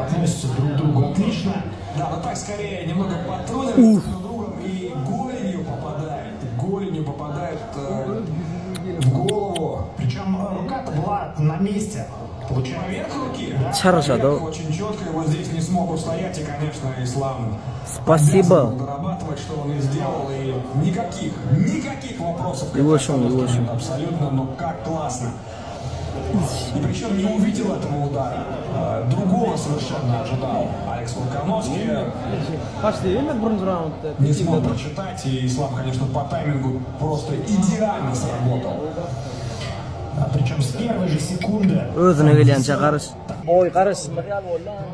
относятся друг к другу отлично. Да, но так скорее немного потрунивают друг другом и голенью попадает в голову. Причем рука-то была на месте. Получается. Поверх руки, да? Поверх, очень четко, его здесь не смог устоять, и, конечно, Ислам Спасибо. дорабатывать, что он и сделал, и никаких вопросов И в общем. абсолютно, но как классно. И причем не увидел этого удара, другого совершенно ожидал. Алекс Волконовский не смог прочитать, и Ислам, конечно, по таймингу просто идеально сработал. Причем с первой же секунды. O'zini o'ylancha qarish. Boy qarish real walla.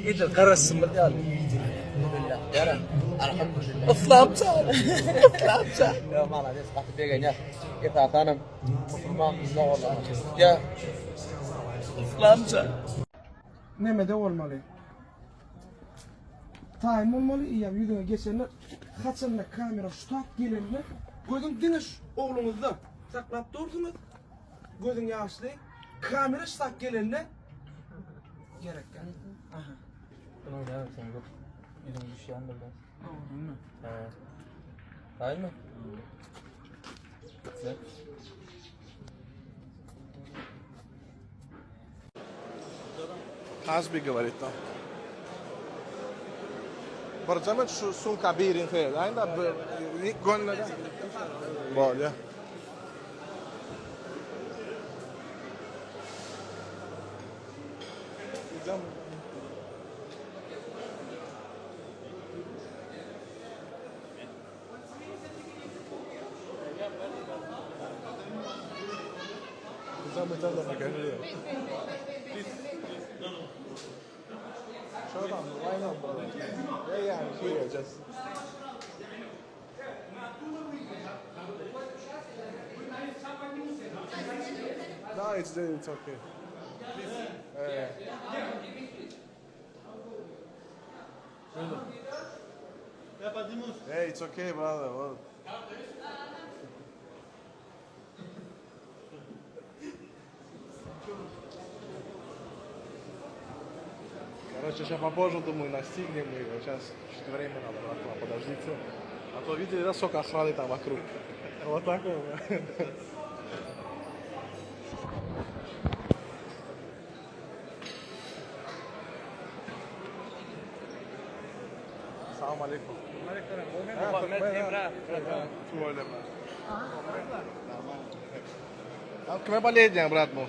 Edi qarish real. Yara. Alhamdulillah. Islamcha. Ya молодец, qatib bergan ya. Etafanim. Musulmon bizlar walla. Ya. Islamcha. Nemede olmalı? Time olmalı, iyi videoya geçenler kaçanlar kamera tutak gelenler gözün diniş oğlunuzda saklap durdunuz gözün yaşlı kamera tutak gelenler gerekken aha Bunu da sen yok. Yüzün düşen biraz. Değil mi? Güzel. Хазби говорит там. Барзамет сумка бирин фер, айна гонна. Более. Show them, why not? Yeah, here, just. No, it's okay. Hey, it's okay, brother. Well. Короче, сейчас попозже, думаю, настигнем мы его. Сейчас чуть время надо, братва, подождите. А то видели, да, сколько охраны там вокруг. Вот так вот. Салам алейкум. Kime balledjen, brad mo?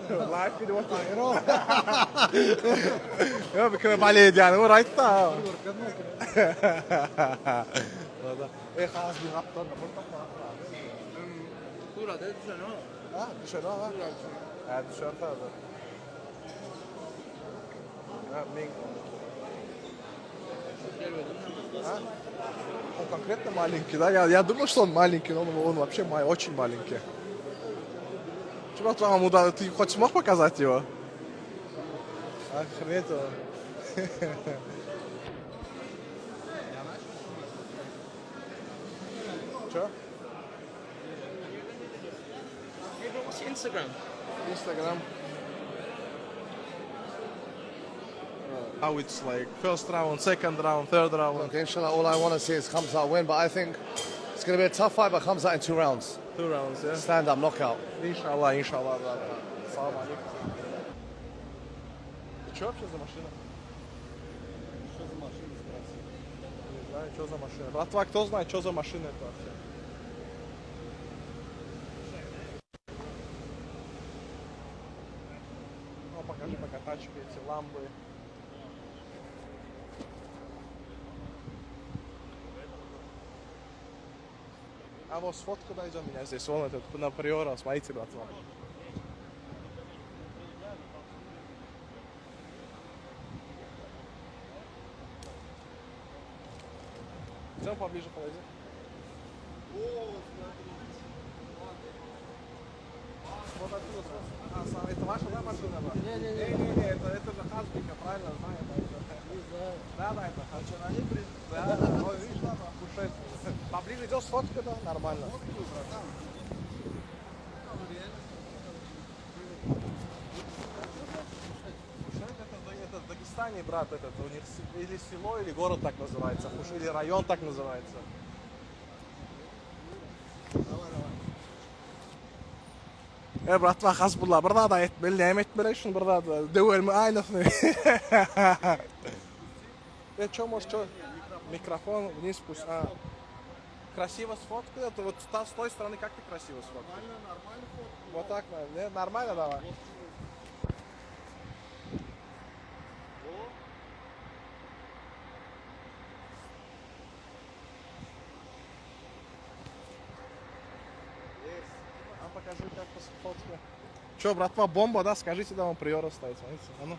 Live video what you know. Ja, kime balledjen, o right da. ايه خلاص بيغطى Sura da düşen o. ها düşer ha. Ha düşer tabii. Ha min. А? Он конкретно маленький, да? Я думал, что он маленький, но он вообще очень маленький. Чего вам удалось? Ты хоть смог показать его? Охренеть. Что? Instagram. How it's like first round, second round, third round. Okay, inshallah, all I want to see is Khamzat win, but I think it's going to be a tough fight, but Khamzat in 2 rounds. 2 rounds, yeah. Stand up, knockout. Inshallah. Салам алейкум. Что вообще за машина? Что за машина, спроси? Не знаю, что за машина. Братва, кто знает, что за машина это вообще? Ну, покажи пока тачки, эти ламбы. А вот сфотку дай за меня здесь, вон этот, на приора, смотрите, братва. Идем поближе, подойди. Вот отсюда, это ваша, да, машина? Не, это же Хазбика, правильно, знаю. Да, это Хазбика. Да, ой, видишь, да, кушать. Поближе идешь, фотка, да, нормально. Казахстане, брат, этот, у них или село, или город так называется, или район так называется. Bratva, hasbullah, bir daha da etmeli, ne etmeli şunu bir daha da, döverme aynısını. Что, может, что? Микрофон вниз пусть. Красиво сфоткает, вот с той стороны как ты красиво сфоткаешь? Нормально фоткаю. Вот так, нормально давай. Покажи, как по фотке. Че, братва, бомба, да? Скажите, да, вам приора ставить. Смотрите, а ну.